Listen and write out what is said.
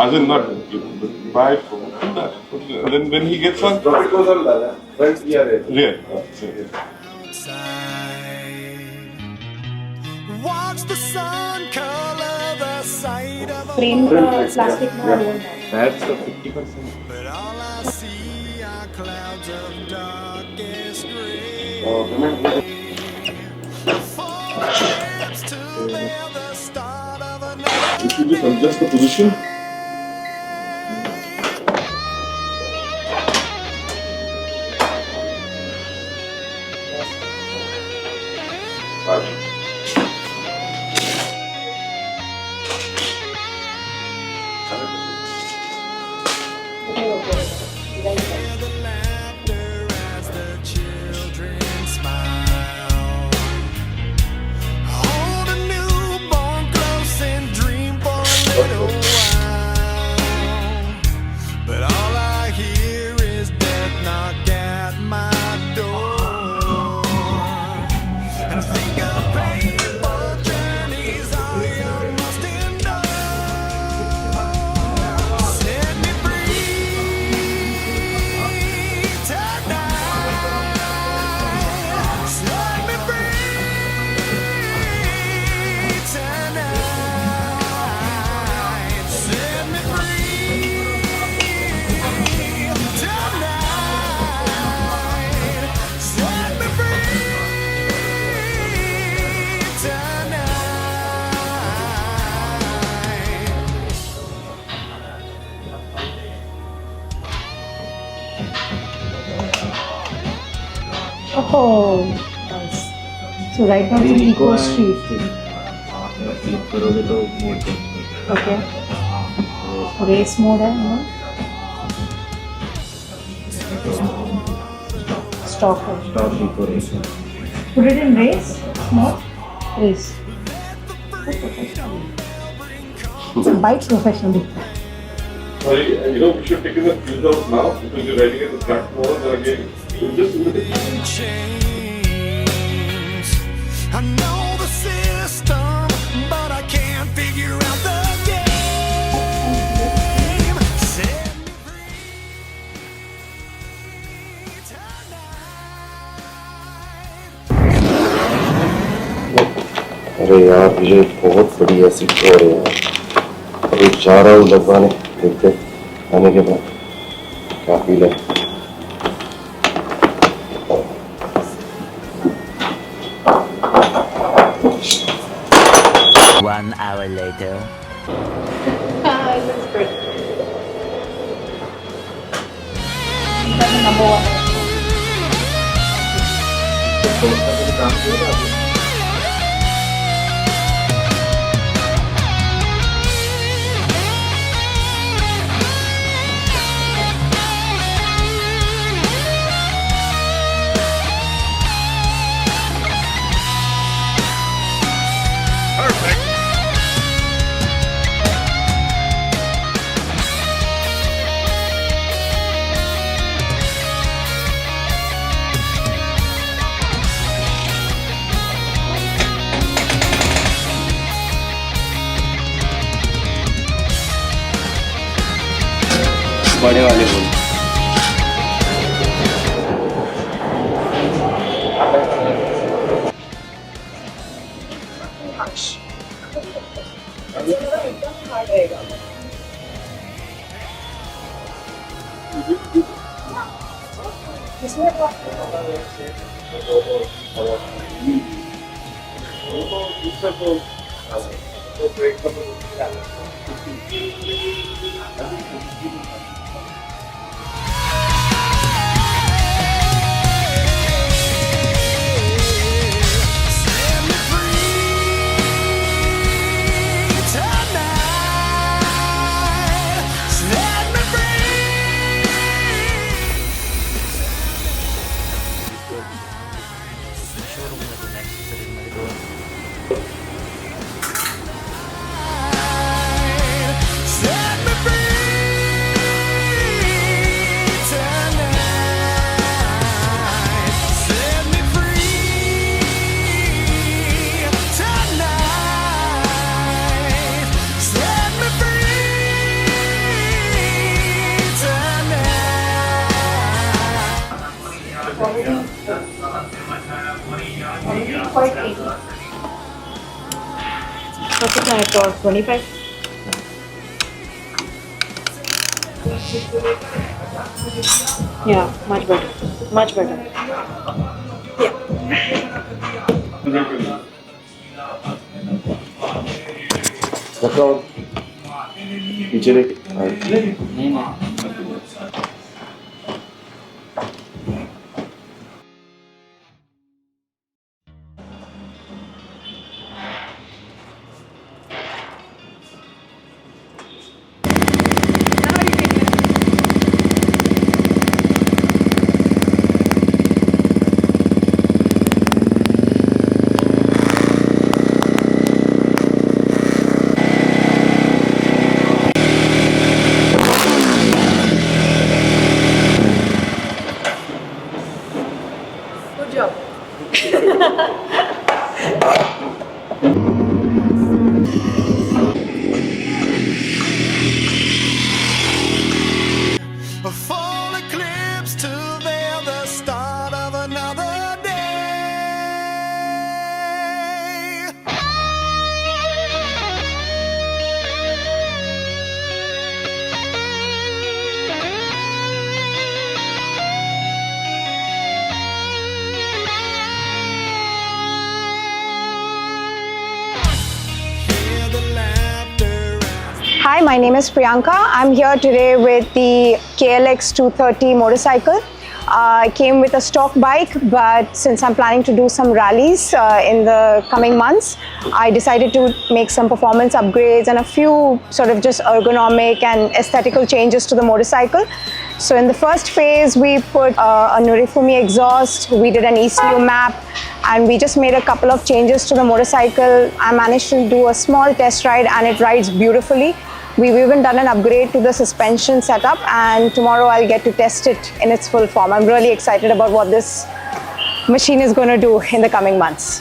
As in not buy it for that. And then when he gets on, Drop it goes on the front rear. rear. Watch the sun color the side of a Frame plastic That's the 50%. but all I see are clouds of darkest gray. Footsteps to bear the start of another. If you just adjust the position. Hear the laughter as the children smile. Hold a newborn close and dream for a little while. But all I hear is death knock at my door. And think of painful journeys all you must endure. Set me free tonight. Set me free tonight. Set me free tonight. Set me free tonight. Oh, nice. So right now it's an eco street. Flip करोगे तो mode change Okay. Race mode है ना? Stop है. Stop decoration. Put it in race mode. Race. It's a bike professionally. Sorry, you know, we should take the fuse out now because you're riding at the track mode. And again, you just Chains. I know the system, but I can't figure out the game. Set me free tonight. अरे यार मुझे बहुत बड़ी acid हो रही है अभी जा रहा हूँ लगवाने देखते आने के बाद क्या फील है 1 hour later. Ah, it looks great. That's the number one. बड़े वाले बोल Set me free tonight. Set me free. already quite 80. What's it like for 25? Yeah, much better. Much better. रखा हो पीछे देख Good job. A full eclipse to veil the start of another day. Hear the laughter as Hi, my name is Priyanka. I'm here today with the KLX 230 motorcycle. I came with a stock bike, but since I'm planning to do some rallies in the coming months, I decided to make some performance upgrades and a few sort of just ergonomic and aesthetical changes to the motorcycle. So in the first phase, we put a Norifumi exhaust, we did an ECU map, and we just made a couple of changes to the motorcycle. I managed to do a small test ride and it rides beautifully. We've even done an upgrade to the suspension setup, and tomorrow I'll get to test it in its full form. I'm really excited about what this machine is going to do in the coming months.